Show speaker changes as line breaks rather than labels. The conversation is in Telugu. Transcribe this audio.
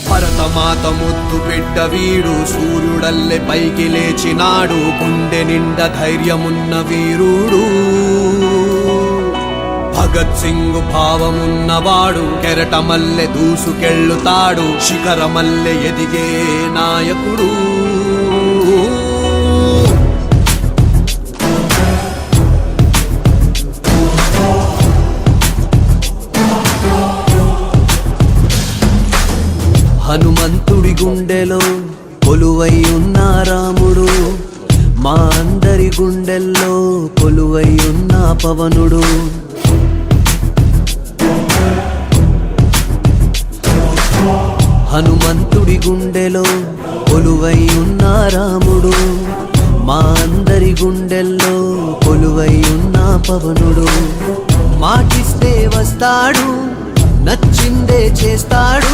భరతమాత ముద్దు బిడ్డ వీడు, సూర్యుడల్లె పైకి లేచినాడు, గుండె నిండా ధైర్యమున్న వీరుడు. భగత్ సింగ్ భావమున్నవాడు, కెరటమల్లె దూసుకెళ్ళుతాడు, శిఖరమల్లె ఎదిగే నాయకుడు. హనుమంతుడి గుండెలో కొలువై ఉన్న రాముడు, మా అందరి గుండెల్లో కొలువై ఉన్న పవనుడు. హనుమంతుడి గుండెలో కొలువై ఉన్న రాముడు, మా అందరి గుండెల్లో కొలువై ఉన్న పవనుడు. మాటిస్తే వస్తాడు, నచ్చిందే చేస్తాడు.